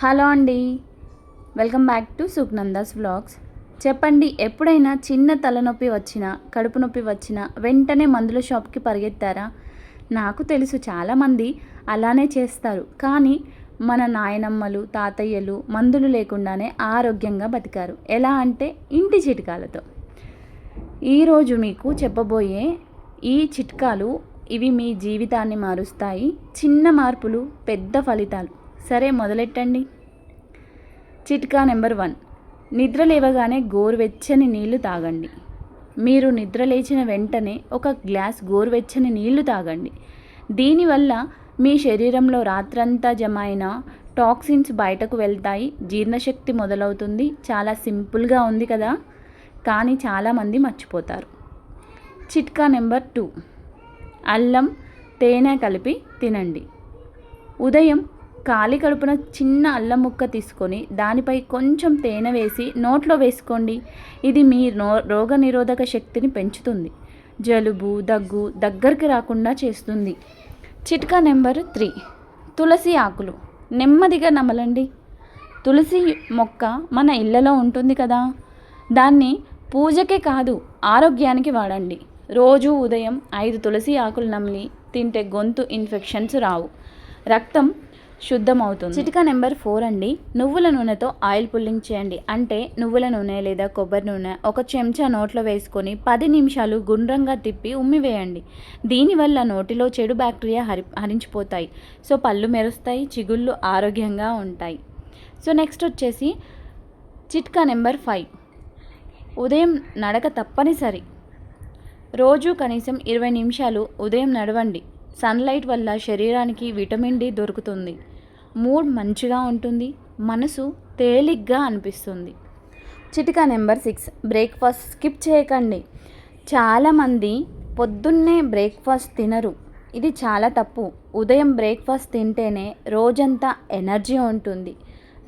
Hello అండి, welcome back to సుఖ్నందాస్ vlogs. చెప్పండి, ఎప్పుడైనా చిన్న తలనొప్పి వచ్చినా, కడుపు నొప్పి వచ్చినా వెంటనే మందుల షాప్కి పరిగెత్తారా? నాకు తెలుసు చాలామంది అలానే చేస్తారు. కానీ మన నాయనమ్మలు, తాతయ్యలు మందులు లేకుండానే ఆరోగ్యంగా బతికారు. ఎలా అంటే ఇంటి చిట్కాలతో. ఈరోజు మీకు చెప్పబోయే ఈ చిట్కాలు ఇవి మీ జీవితాన్ని మారుస్తాయి. చిన్న మార్పులు, పెద్ద ఫలితాలు. సరే, మొదలెట్టండి. చిట్కా నెంబర్ 1, నిద్ర లేవగానే గోరువెచ్చని నీళ్లు తాగండి. మీరు నిద్ర లేచిన వెంటనే ఒక గ్లాస్ గోరువెచ్చని నీళ్లు తాగండి. దీనివల్ల మీ శరీరంలో రాత్రంతా జమ అయిన టాక్సిన్స్ బయటకు వెళ్తాయి, జీర్ణశక్తి మొదలవుతుంది. చాలా సింపుల్గా ఉంది కదా, కానీ చాలామంది మర్చిపోతారు. చిట్కా నెంబర్ 2, అల్లం, తేనె కలిపి తినండి. ఉదయం ఖాళీ కడుపున చిన్న అల్లం ముక్క తీసుకొని దానిపై కొంచెం తేనె వేసి నోట్లో వేసుకోండి. ఇది మీ రోగనిరోధక శక్తిని పెంచుతుంది. జలుబు, దగ్గు దగ్గరికి రాకుండా చేస్తుంది. చిట్కా నెంబర్ 3, తులసి ఆకులు నెమ్మదిగా నమలండి. తులసి మొక్క మన ఇళ్ళలో ఉంటుంది కదా, దాన్ని పూజకే కాదు ఆరోగ్యానికి వాడండి. రోజు ఉదయం 5 తులసి ఆకులు నమిలి తింటే గొంతు ఇన్ఫెక్షన్స్ రావు, రక్తం శుద్ధమవుతుంది. చిట్కా నెంబర్ 4 అండి, నువ్వుల నూనెతో ఆయిల్ పుల్లింగ్ చేయండి. అంటే నువ్వుల నూనె లేదా కొబ్బరి నూనె ఒక చెంచా నోట్లో వేసుకొని 10 నిమిషాలు గుండ్రంగా తిప్పి ఉమ్మివేయండి. దీనివల్ల నోటిలో చెడు బ్యాక్టీరియా హరించిపోతాయి. సో పళ్ళు మెరుస్తాయి, చిగుళ్ళు ఆరోగ్యంగా ఉంటాయి. సో నెక్స్ట్ వచ్చేసి చిట్కా నెంబర్ 5, ఉదయం నడక తప్పనిసరి. రోజు కనీసం 20 నిమిషాలు ఉదయం నడవండి. సన్లైట్ వల్ల శరీరానికి విటమిన్ డి దొరుకుతుంది. మూడ్ మంచిగా ఉంటుంది, మనసు తేలిగ్గా అనిపిస్తుంది. చిట్కా నెంబర్ 6, బ్రేక్ఫాస్ట్ స్కిప్ చేయకండి. చాలామంది పొద్దున్నే బ్రేక్ఫాస్ట్ తినరు. ఇది చాలా తప్పు. ఉదయం బ్రేక్ఫాస్ట్ తింటేనే రోజంతా ఎనర్జీ ఉంటుంది.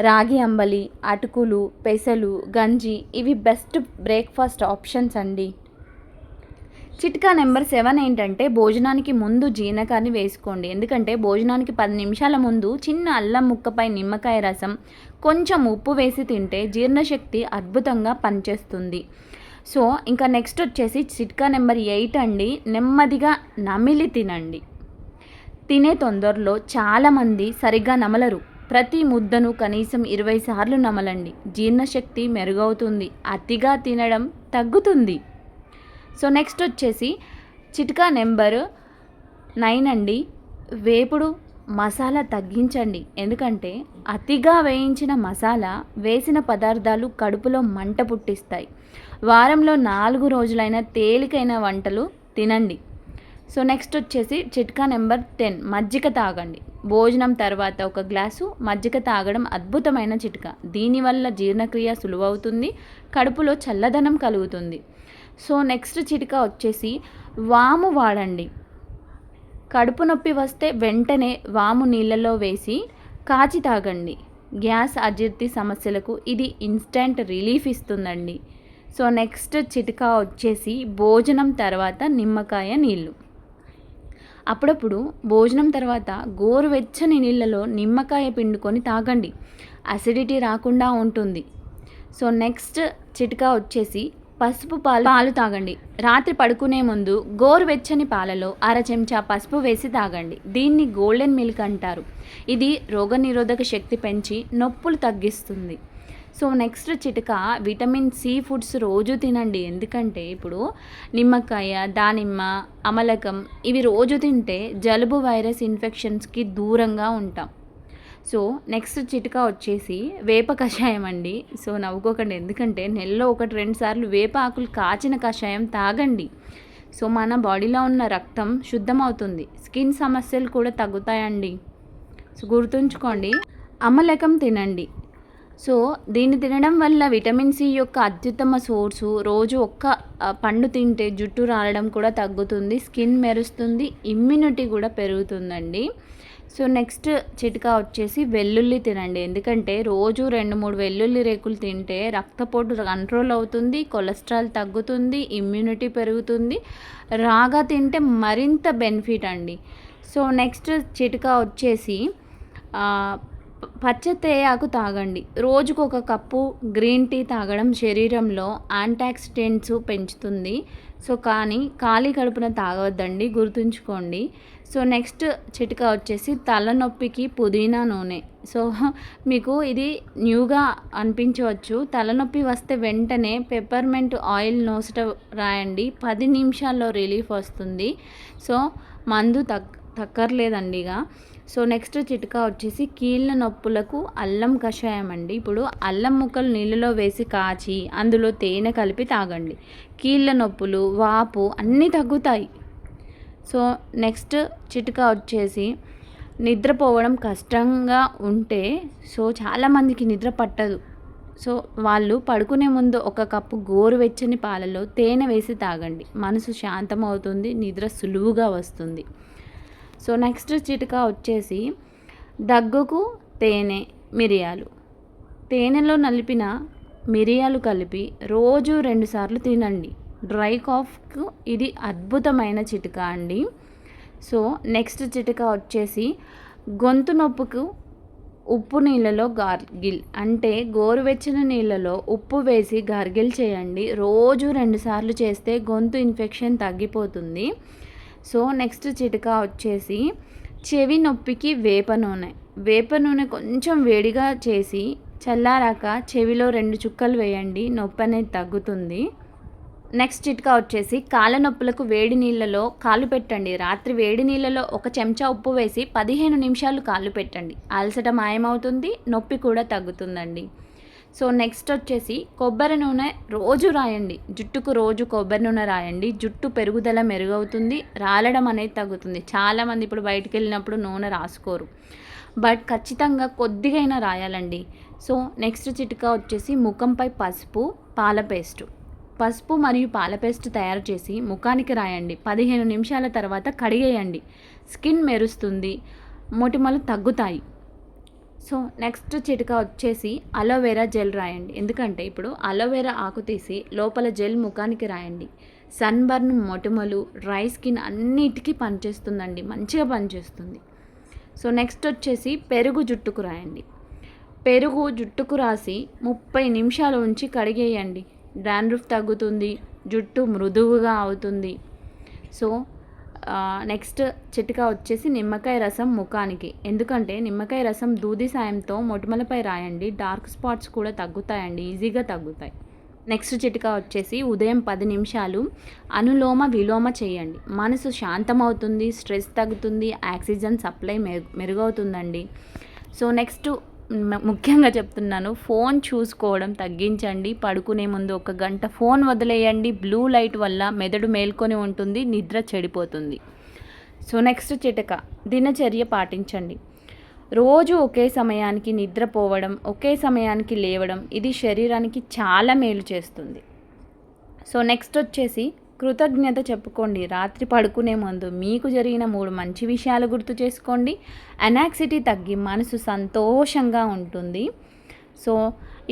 రాగి అంబలి, అటుకులు, పెసలు, గంజి ఇవి బెస్ట్ బ్రేక్ఫాస్ట్ ఆప్షన్స్ అండి. చిట్కా నెంబర్ 7 ఏంటంటే భోజనానికి ముందు జీనకాన్ని వేసుకోండి. ఎందుకంటే భోజనానికి 10 నిమిషాల ముందు చిన్న అల్లం ముక్కపై నిమ్మకాయ రసం, కొంచెం ఉప్పు వేసి తింటే జీర్ణశక్తి అద్భుతంగా పనిచేస్తుంది. సో ఇంకా నెక్స్ట్ వచ్చేసి చిట్కా నెంబర్ 8 అండి, నెమ్మదిగా నమిలి తినండి. తినే తొందరలో చాలామంది సరిగ్గా నమలరు. ప్రతి ముద్దను కనీసం 20 సార్లు నమలండి. జీర్ణశక్తి మెరుగవుతుంది, అతిగా తినడం తగ్గుతుంది. సో నెక్స్ట్ వచ్చేసి చిట్కా నెంబర్ 9 అండి, వేపుడు మసాలా తగ్గించండి. ఎందుకంటే అతిగా వేయించిన మసాలా వేసిన పదార్థాలు కడుపులో మంట పుట్టిస్తాయి. వారంలో 4 రోజులైన తేలికైన వంటలు తినండి. సో నెక్స్ట్ వచ్చేసి చిట్కా నెంబర్ 10, మజ్జిగ తాగండి. భోజనం తర్వాత ఒక గ్లాసు మజ్జిగ తాగడం అద్భుతమైన చిట్కా. దీనివల్ల జీర్ణక్రియ సులువవుతుంది, కడుపులో చల్లదనం కలుగుతుంది. సో నెక్స్ట్ చిట్కా వచ్చేసి వాము వాడండి. కడుపు నొప్పి వస్తే వెంటనే వాము నీళ్ళలో వేసి కాచి తాగండి. గ్యాస్, అజీర్తి సమస్యలకు ఇది ఇన్స్టెంట్ రిలీఫ్ ఇస్తుందండి. సో నెక్స్ట్ చిట్కా వచ్చేసి భోజనం తర్వాత నిమ్మకాయ నీళ్ళు. అప్పుడప్పుడు భోజనం తర్వాత గోరువెచ్చని నీళ్ళలో నిమ్మకాయ పిండుకొని తాగండి, అసిడిటీ రాకుండా ఉంటుంది. సో నెక్స్ట్ చిట్కా వచ్చేసి పసుపు పాలు తాగండి. రాత్రి పడుకునే ముందు గోరువెచ్చని పాలలో 1/2 చెంచా పసుపు వేసి తాగండి. దీన్ని గోల్డెన్ మిల్క్ అంటారు. ఇది రోగనిరోధక శక్తి పెంచి నొప్పులు తగ్గిస్తుంది. సో నెక్స్ట్ చిట్కా విటమిన్ సి ఫుడ్స్ రోజు తినండి. ఎందుకంటే ఇప్పుడు నిమ్మకాయ, దానిమ్మ, అమలకం ఇవి రోజు తింటే జలుబు, వైరస్ ఇన్ఫెక్షన్స్కి దూరంగా ఉంటాం. సో నెక్స్ట్ చిట్కా వచ్చేసి వేప కషాయం అండి. సో నవ్వుకోకండి, ఎందుకంటే నెలలో 1-2 సార్లు వేప ఆకులు కాచిన కషాయం తాగండి. సో మన బాడీలో ఉన్న రక్తం శుద్ధమవుతుంది, స్కిన్ సమస్యలు కూడా తగ్గుతాయండి. సో గుర్తుంచుకోండి, అమలకం తినండి. సో దీన్ని తినడం వల్ల విటమిన్ సి యొక్క అత్యుత్తమ సోర్సు. రోజు ఒక్క పండు తింటే జుట్టు రాలడం కూడా తగ్గుతుంది, స్కిన్ మెరుస్తుంది, ఇమ్యూనిటీ కూడా పెరుగుతుందండి. సో నెక్స్ట్ చిట్కా వచ్చేసి వెల్లుల్లి తినండి. ఎందుకంటే రోజు 2-3 వెల్లుల్లి రేకులు తింటే రక్తపోటు కంట్రోల్ అవుతుంది, కొలెస్ట్రాల్ తగ్గుతుంది, ఇమ్యూనిటీ పెరుగుతుంది. రాగా తింటే మరింత బెనిఫిట్ అండి. సో నెక్స్ట్ చిట్కా వచ్చేసి పచ్చ తేయాకు తాగండి. రోజుకొక కప్పు గ్రీన్ టీ తాగడం శరీరంలో యాంటాక్సిడెంట్స్ పెంచుతుంది. సో, కానీ ఖాళీ కడుపున తాగవద్దండి, గుర్తుంచుకోండి. సో, నెక్స్ట్ చిట్కా వచ్చేసి తలనొప్పికి పుదీనా నూనె. సో, మీకు ఇది న్యూగా అనిపించవచ్చు. తలనొప్పి వస్తే వెంటనే పెప్పర్మెంట్ ఆయిల్ నోసట రాయండి. 10 నిమిషాల్లో రిలీఫ్ వస్తుంది. సో, మందు తక్కర్లేదండి ఇక. సో, నెక్స్ట్ చిట్కా వచ్చేసి కీళ్ళ నొప్పులకు అల్లం కషాయం అండి. ఇప్పుడు అల్లం ముక్కలు నీళ్ళలో వేసి కాచి అందులో తేనె కలిపి తాగండి. కీళ్ళ నొప్పులు, వాపు అన్నీ తగ్గుతాయి. సో, నెక్స్ట్ చిట్కా వచ్చేసి నిద్రపోవడం కష్టంగా ఉంటే, సో చాలామందికి నిద్ర పట్టదు. సో, వాళ్ళు పడుకునే ముందు ఒక కప్పు గోరువెచ్చని పాలలో తేనె వేసి తాగండి. మనసు శాంతమవుతుంది, నిద్ర సులువుగా వస్తుంది. సో, నెక్స్ట్ చిట్కా వచ్చేసి దగ్గుకు తేనె, మిరియాలు. తేనెలో నలిపిన మిరియాలు కలిపి రోజు 2 సార్లు తినండి. డ్రై కాఫ్కు ఇది అద్భుతమైన చిట్కా అండి. సో, నెక్స్ట్ చిట్కా వచ్చేసి గొంతు నొప్పుకు ఉప్పు నీళ్ళలో గార్గిల్, అంటే గోరువెచ్చని నీళ్ళలో ఉప్పు వేసి గార్గిల్ చేయండి. రోజు 2 సార్లు చేస్తే గొంతు ఇన్ఫెక్షన్ తగ్గిపోతుంది. సో, నెక్స్ట్ చిట్కా వచ్చేసి చెవి నొప్పికి వేప నూనె. వేప నూనె కొంచెం వేడిగా చేసి చల్లారాక చెవిలో 2 చుక్కలు వేయండి, నొప్పి అనేది తగ్గుతుంది. నెక్స్ట్ చిట్కా వచ్చేసి కాళ్ళ నొప్పులకు వేడి నీళ్ళలో కాళ్ళు పెట్టండి. రాత్రి వేడి నీళ్ళలో 1 చెంచా ఉప్పు వేసి 15 నిమిషాలు కాళ్ళు పెట్టండి. అలసట మాయమవుతుంది, నొప్పి కూడా తగ్గుతుందండి. సో, నెక్స్ట్ వచ్చేసి కొబ్బరి నూనె రోజు రాయండి. జుట్టుకు రోజు కొబ్బరి నూనె రాయండి. జుట్టు పెరుగుదల మెరుగవుతుంది, రాలడం అనేది తగ్గుతుంది. చాలామంది ఇప్పుడు బయటికి వెళ్ళినప్పుడు నూనె రాసుకోరు, బట్ ఖచ్చితంగా కొద్దిగైనా రాయాలండి. సో, నెక్స్ట్ చిట్కా వచ్చేసి ముఖంపై పసుపు, పాల పేస్టు. పసుపు మరియు పాల పేస్ట్ తయారు చేసి ముఖానికి రాయండి. 15 నిమిషాల తర్వాత కడిగేయండి. స్కిన్ మెరుస్తుంది, మొటిమలు తగ్గుతాయి. సో, నెక్స్ట్ చిట్కా వచ్చేసి అలోవెరా జెల్ రాయండి. ఎందుకంటే ఇప్పుడు అలోవెరా ఆకు తీసి లోపల జెల్ ముఖానికి రాయండి. సన్బర్న్, మొటిమలు, డ్రై స్కిన్ అన్నిటికీ పనిచేస్తుందండి, మంచిగా పనిచేస్తుంది. సో, నెక్స్ట్ వచ్చేసి పెరుగు జుట్టుకు రాయండి. పెరుగు జుట్టుకు రాసి 30 నిమిషాలు ఉంచి కడిగేయండి. డాండ్రఫ్ తగ్గుతుంది, జుట్టు మృదువుగా అవుతుంది. సో, నెక్స్ట్ చిట్కా వచ్చేసి నిమ్మకాయ రసం ముఖానికి. ఎందుకంటే నిమ్మకాయ రసం దూది సాయంతో మొటిమలపై రాయండి. డార్క్ స్పాట్స్ కూడా తగ్గుతాయండి, ఈజీగా తగ్గుతాయి. నెక్స్ట్ చిట్కా వచ్చేసి ఉదయం 10 నిమిషాలు అనులోమ విలోమ చేయండి. మనసు శాంతమవుతుంది, స్ట్రెస్ తగ్గుతుంది, ఆక్సిజన్ సప్లై మెరుగవుతుందండి. సో, నెక్స్ట్ ముఖ్యంగా చెప్తున్నాను, ఫోన్ చూసుకోవడం తగ్గించండి. పడుకునే ముందు 1 గంట ఫోన్ వదిలేయండి. బ్లూ లైట్ వల్ల మెదడు మేల్కొని ఉంటుంది, నిద్ర చెడిపోతుంది. సో, నెక్స్ట్ చిట్కా దినచర్య పాటించండి. రోజు ఒకే సమయానికి నిద్రపోవడం, ఒకే సమయానికి లేవడం, ఇది శరీరానికి చాలా మేలు చేస్తుంది. సో, నెక్స్ట్ వచ్చేసి కృతజ్ఞత చెప్పుకోండి. రాత్రి పడుకునే ముందు మీకు జరిగిన 3 మంచి విషయాలు గుర్తు చేసుకోండి. అనాక్సిటీ తగ్గి మనసు సంతోషంగా ఉంటుంది. సో,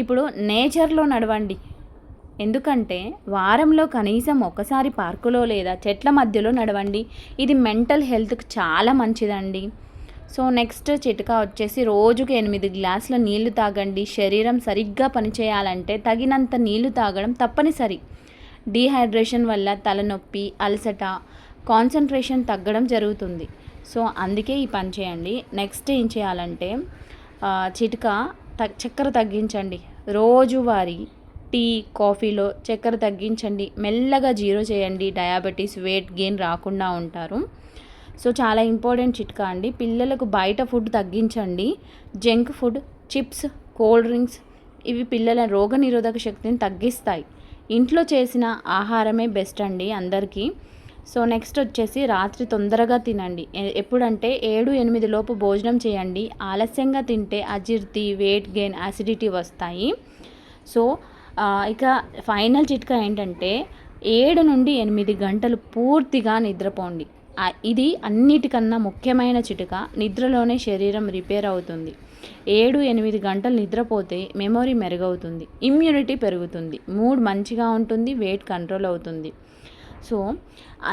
ఇప్పుడు నేచర్లో నడవండి. ఎందుకంటే వారంలో కనీసం ఒకసారి పార్కులో లేదా చెట్ల మధ్యలో నడవండి. ఇది మెంటల్ హెల్త్కి చాలా మంచిదండి. సో, నెక్స్ట్ చిట్కా వచ్చేసి రోజుకు 8 గ్లాసుల నీళ్లు తాగండి. శరీరం సరిగ్గా పనిచేయాలంటే తగినంత నీళ్లు తాగడం తప్పనిసరి. డీహైడ్రేషన్ వల్ల తలనొప్పి, అలసట, కాన్సన్ట్రేషన్ తగ్గడం జరుగుతుంది. సో, అందుకే ఈ పని చేయండి. నెక్స్ట్ ఏం చేయాలంటే చిట్కా చక్కెర తగ్గించండి. రోజువారీ టీ, కాఫీలో చక్కెర తగ్గించండి. మెల్లగా 0 చేయండి. డయాబెటీస్, వెయిట్ గెయిన్ రాకుండా ఉంటారు. సో, చాలా ఇంపార్టెంట్ చిట్కా అండి. పిల్లలకు బయట ఫుడ్ తగ్గించండి. Junk food, chips, cold drinks ఇవి పిల్లల రోగనిరోధక శక్తిని తగ్గిస్తాయి. ఇంట్లో చేసిన ఆహారమే బెస్ట్ అండి అందరికీ. సో, నెక్స్ట్ వచ్చేసి రాత్రి తొందరగా తినండి. ఎప్పుడంటే 7-8 లోపు భోజనం చేయండి. ఆలస్యంగా తింటే అజీర్తి, వెయిట్ గెయిన్, యాసిడిటీ వస్తాయి. సో, ఇక ఫైనల్ చిట్కా ఏంటంటే 7 నుండి 8 గంటలు పూర్తిగా నిద్రపోండి. ఇది అన్నిటికన్నా ముఖ్యమైన చిట్కా. నిద్రలోనే శరీరం రిపేర్ అవుతుంది. 7-8 గంటలు నిద్రపోతే మెమొరీ మెరుగవుతుంది, ఇమ్యూనిటీ పెరుగుతుంది, మూడ్ మంచిగా ఉంటుంది, వెయిట్ కంట్రోల్ అవుతుంది. సో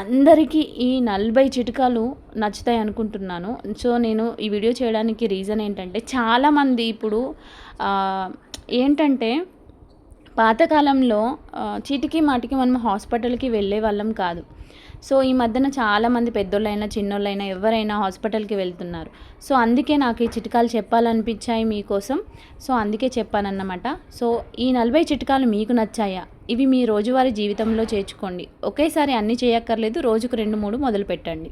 అందరికీ ఈ 40 చిట్కాలు నచ్చుతాయి అనుకుంటున్నాను. సో నేను ఈ వీడియో చేయడానికి రీజన్ ఏంటంటే, చాలామంది ఇప్పుడు ఏంటంటే పాతకాలంలో చీటికి మాటికి మనం హాస్పిటల్‌కి వెళ్ళేవాళ్ళం కాదు. సో ఈ మధ్యన చాలామంది పెద్దోళ్ళైనా, చిన్నోళ్ళైనా ఎవరైనా హాస్పిటల్‌కి వెళ్తున్నారు. సో అందుకే నాకు ఈ చిట్కాలు చెప్పాలనిపించాయి మీకోసం. సో అందుకే చెప్పానన్నమాట. సో ఈ 40 చిట్కాలు మీకు నచ్చాయా? ఇవి మీ రోజువారీ జీవితంలో చేర్చుకోండి. ఒకేసారి అన్నీ చేయక్కర్లేదు. రోజుకు 2, 3 మొదలుపెట్టండి.